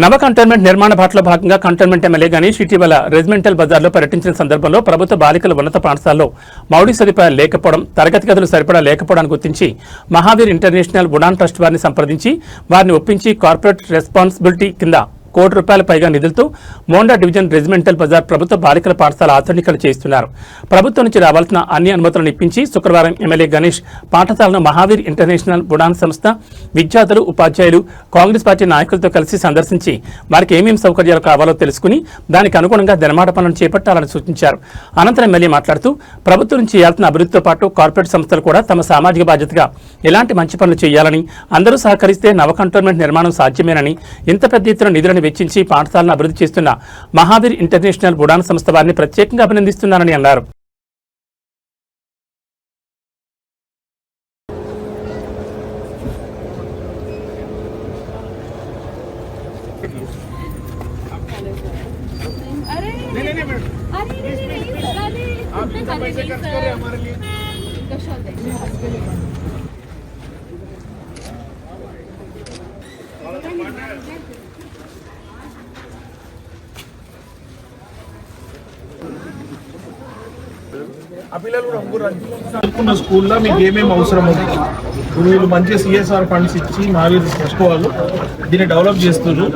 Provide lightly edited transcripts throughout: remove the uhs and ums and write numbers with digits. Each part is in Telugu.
నవ కంటోన్మెంట్ నిర్మాణ బాటలో భాగంగా కంటోన్మెంట్ ఎమ్మెల్యే గణేష్ ఇటీవల రెజిమెంటల్ బజార్లో పర్యటించిన సందర్భంలో ప్రభుత్వ బాలికల ఉన్నత పాఠశాలలో మౌలిక సదుపాయాలు లేకపోవడం, తరగతి గదులు సరిపడా లేకపోవడాన్ని గుర్తించి మహావీర్ ఇంటర్నేషనల్ ఉడాన్ ట్రస్ట్ వారిని సంప్రదించి వారిని ఒప్పించి కార్పొరేట్ రెస్పాన్సిబిలిటీ కింద ₹1 కోటి పైగా నిధులతో మోండా డివిజన్ రెజిమెంటల్ బజార్ ప్రభుత్వ బాలికల పాఠశాల ఆధునీకరణ చేస్తున్నారు. ప్రభుత్వం నుంచి రావాల్సిన అన్ని అనుమతులను ఇప్పించి శుక్రవారం ఎమ్మెల్యే గణేష్ పాఠశాలను మహావీర్ ఇంటర్నేషనల్ ఉడాన్ సంస్థ విద్యార్థులు, ఉపాధ్యాయులు, కాంగ్రెస్ పార్టీ నాయకులతో కలిసి సందర్శించి వారికి ఏమేమి సౌకర్యాలు కావాలో తెలుసుకుని దానికి అనుగుణంగా ధనమాట పనులను చేపట్టాలని సూచించారు. అనంతరం ఎమ్మెల్యే మాట్లాడుతూ ప్రభుత్వం నుంచి చేయాల్సిన అభివృద్ధితో పాటు కార్పొరేట్ సంస్థలు కూడా తమ సామాజిక బాధ్యతగా ఎలాంటి మంచి పనులు చేయాలని, అందరూ సహకరిస్తే నవ కంటోన్మెంట్ నిర్మాణం సాధ్యమేనని, ఇంత పెద్ద ఎత్తున నిధులను వెచ్చించి పాఠశాలను అభివృద్ధి చేస్తున్న మహావీర్ ఇంటర్నేషనల్ ఉడాన్ సంస్థ వారిని ప్రత్యేకంగా అభినందిస్తున్నారని అన్నారు. చదువుకున్న స్కూల్లో మీకు ఏమేమి అవసరం ఉంది, ఇప్పుడు వీళ్ళు మంచి CSR ఫండ్స్ ఇచ్చి మహావీర్ ట్రస్ట్ వాళ్ళు దీన్ని డెవలప్ చేస్తున్నారు.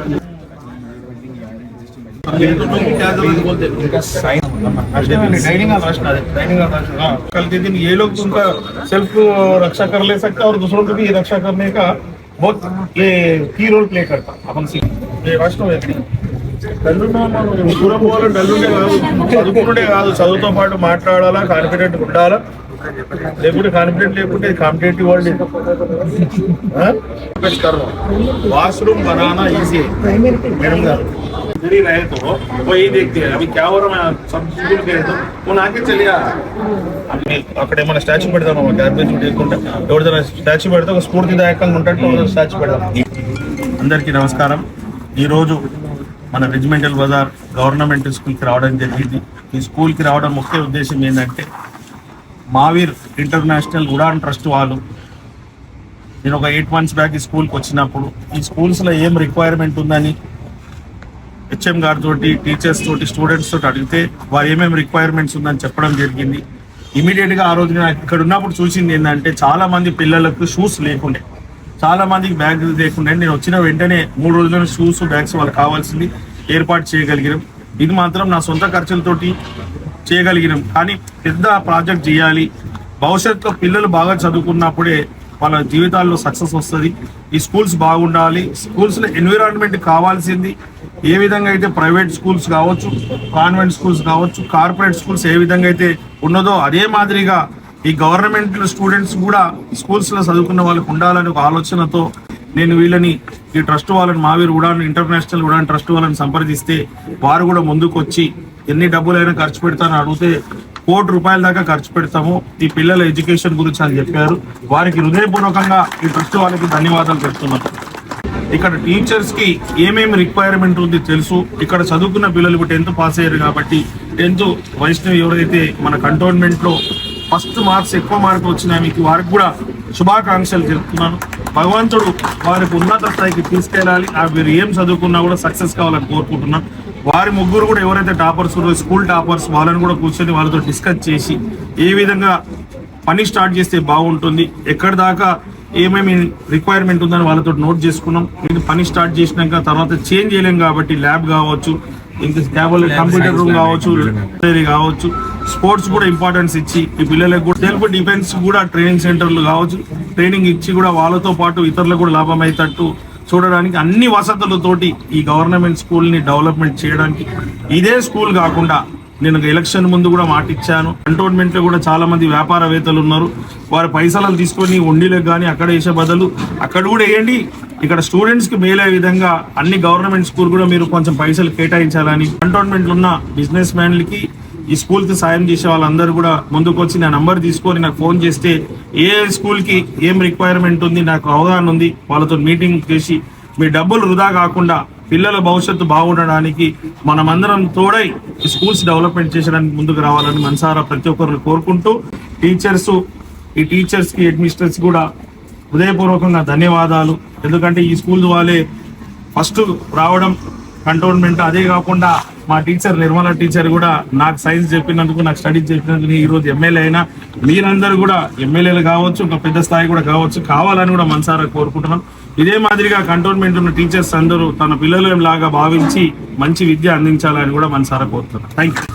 ये लोग उनका सेल्फ रक्षा कर ले सकता और दूसरों को भी रक्षा करने का बहुत ये की रोल प्ले करता. अपन రాష్ట్రం దూరం పోవాలి, డల్లుండే కాదు, చదువుకుంటే కాదు, చదువుతో పాటు మాట్లాడాలా, కాన్ఫిడెంట్ ఉండాలా. లేకుంటే కాన్ఫిడెంట్ లేకుంటే కాంపిటేటివ్ వరల్డ్. वाशरूम बनाना इजी है मैडम गाరు. फ्री रहे तो वो ये देखते हैं. अभी क्या हो रहा है, सब स्कूल गए तो वो आगे चलिए. అక్కడ ఏమైనా స్టాచ్యూ పెడదాం, గార్బేజ్ లేకుండా ఎవరిదైనా స్టాచ్యూ పెడితే ఒక స్ఫూర్తిదాయకంగా ఉంటట్టు స్టాచ్యూ పెడదాం. అందరికీ నమస్కారం. ఈరోజు మన రెజిమెంటల్ బజార్ గవర్నమెంట్ స్కూల్కి రావడం జరిగింది. ఈ స్కూల్కి రావడం ముఖ్య ఉద్దేశం ఏంటంటే, మహావీర్ ఇంటర్నేషనల్ ఉడాన్ ట్రస్ట్ వాళ్ళు, నేను ఒక 8 months బ్యాక్ ఈ స్కూల్కి వచ్చినప్పుడు ఈ స్కూల్స్లో ఏం రిక్వైర్మెంట్ ఉందని HM గారితో, టీచర్స్ తోటి, స్టూడెంట్స్ తోటి అడిగితే వారు ఏమేమి రిక్వైర్మెంట్స్ ఉందని చెప్పడం జరిగింది. ఇమీడియట్గా ఆ రోజు నేను ఇక్కడ ఉన్నప్పుడు చూసింది ఏంటంటే, చాలా మంది పిల్లలకు షూస్ లేకుండే, చాలా మందికి బ్యాగ్స్ లేకుండా. నేను వచ్చిన వెంటనే 3 రోజుల్లో షూస్, బ్యాగ్స్ వాళ్ళకి కావాల్సింది ఏర్పాటు చేయగలిగినాం. ఇది మాత్రం నా సొంత ఖర్చులతోటి చేయగలిగినాం. కానీ పెద్ద ప్రాజెక్ట్ చేయాలి, భవిష్యత్తులో పిల్లలు బాగా చదువుకున్నప్పుడే వాళ్ళ జీవితాల్లో సక్సెస్ వస్తుంది. ఈ స్కూల్స్ బాగుండాలి. స్కూల్స్లో ఎన్విరాన్మెంట్ కావాల్సింది ఏ విధంగా అయితే ప్రైవేట్ స్కూల్స్ కావచ్చు, కాన్వెంట్ స్కూల్స్ కావచ్చు, కార్పొరేట్ స్కూల్స్ ఏ విధంగా అయితే ఉన్నదో అదే మాదిరిగా ఈ గవర్నమెంట్ స్టూడెంట్స్ కూడా స్కూల్స్లో చదువుకున్న వాళ్ళకి ఉండాలని ఒక ఆలోచనతో నేను వీళ్ళని, ఈ ట్రస్ట్ వాళ్ళని, మహావీర్ ఉడాన్ ఇంటర్నేషనల్ ఉడాన్ ట్రస్ట్ వాళ్ళని సంప్రదిస్తే వారు కూడా ముందుకు వచ్చి ఎన్ని డబ్బులైనా ఖర్చు పెడతానని అడిగితే ₹1 కోటి దాకా ఖర్చు పెడతాము ఈ పిల్లల ఎడ్యుకేషన్ గురించి అని చెప్పారు. వారికి హృదయపూర్వకంగా ఈ ట్రస్ట్ వాళ్ళకి ధన్యవాదాలు చెప్తున్నాను. ఇక్కడ టీచర్స్కి ఏమేమి రిక్వైర్మెంట్ ఉంది తెలుసు. ఇక్కడ చదువుకున్న పిల్లలు 10th పాస్ అయ్యారు కాబట్టి 10th వైష్ణవి ఎవరైతే మన కంటోన్మెంట్లో ఫస్ట్ మార్క్స్, ఎక్కువ మార్కులు వచ్చినాయి, మీకు వారికి కూడా శుభాకాంక్షలు తెలుపుతున్నాను. భగవంతుడు వారికి ఉన్నత స్థాయికి తీసుకెళ్ళాలి. వీరు ఏం చదువుకున్నా కూడా సక్సెస్ కావాలని కోరుకుంటున్నాను. వారి ముగ్గురు కూడా ఎవరైతే టాపర్స్, స్కూల్ టాపర్స్, వాళ్ళని కూడా కూర్చొని వాళ్ళతో డిస్కస్ చేసి ఏ విధంగా పని స్టార్ట్ చేస్తే బాగుంటుంది, ఎక్కడి దాకా ఏమేమి రిక్వైర్మెంట్ ఉందని వాళ్ళతో నోట్ చేసుకున్నాం. ఇది పని స్టార్ట్ చేసినాక తర్వాత చేంజ్ చేయలేం కాబట్టి ల్యాబ్ కావచ్చు, ఇంకా కంప్యూటర్ రూమ్ కావచ్చు, లైబ్రరీ కావచ్చు, స్పోర్ట్స్ కూడా ఇంపార్టెన్స్ ఇచ్చి ఈ పిల్లలకు కూడా సెల్ఫ్ డిఫెన్స్ కూడా ట్రైనింగ్ సెంటర్లు కావచ్చు, ట్రైనింగ్ ఇచ్చి కూడా వాళ్ళతో పాటు ఇతరులకు కూడా లాభం అయ్యేటట్టు చూడడానికి అన్ని వసతులతోటి ఈ గవర్నమెంట్ స్కూల్ని డెవలప్మెంట్ చేయడానికి. ఇదే స్కూల్ కాకుండా నేను ఎలక్షన్ ముందు కూడా మాట ఇచ్చాను, కంటోన్మెంట్లో కూడా చాలా మంది వ్యాపారవేత్తలు ఉన్నారు, వారి పైసలు తీసుకొని ఉండిలకు కానీ అక్కడ వేసే బదులు అక్కడ కూడా వేయండి. ఇక్కడ స్టూడెంట్స్కి మేలే విధంగా అన్ని గవర్నమెంట్ స్కూల్ కూడా మీరు కొంచెం పైసలు కేటాయించాలని కంటోన్మెంట్లో ఉన్న బిజినెస్ మ్యాన్లకి, ఈ స్కూల్కి సాయం చేసే వాళ్ళందరూ కూడా ముందుకు వచ్చి నా నంబర్ తీసుకొని నాకు ఫోన్ చేస్తే ఏ స్కూల్కి ఏం రిక్వైర్మెంట్ ఉంది నాకు అవగాహన ఉంది, వాళ్ళతో మీటింగ్ చేసి మీ డబ్బులు వృధా కాకుండా పిల్లల భవిష్యత్తు బాగుండడానికి మనమందరం తోడై ఈ స్కూల్స్ డెవలప్మెంట్ చేసడానికి ముందుకు రావాలని మనసారా ప్రతి ఒక్కరిని కోరుకుంటూ, ఈ టీచర్స్కి, అడ్మినిస్ట్రేటర్స్ కూడా హృదయపూర్వకంగా ధన్యవాదాలు. ఎందుకంటే ఈ స్కూల్ వాళ్ళే ఫస్ట్ రావడం కంటోన్మెంట్. అదే కాకుండా మా టీచర్ నిర్మల టీచర్ కూడా నాకు సైన్స్ చెప్పినందుకు, నాకు స్టడీస్ చెప్పినందుకు ఈరోజు ఎమ్మెల్యే అయినా. మీరందరూ కూడా ఎమ్మెల్యేలు కావచ్చు, ఒక పెద్ద స్థాయి కూడా కావచ్చు, కావాలని కూడా మనసారా కోరుకుంటున్నాం. ఇదే మాదిరిగా కంటోన్మెంట్ ఉన్న టీచర్స్ అందరూ తన పిల్లలు లాగా భావించి మంచి విద్య అందించాలని కూడా మనసారా కోరుతున్నాం. Thank you.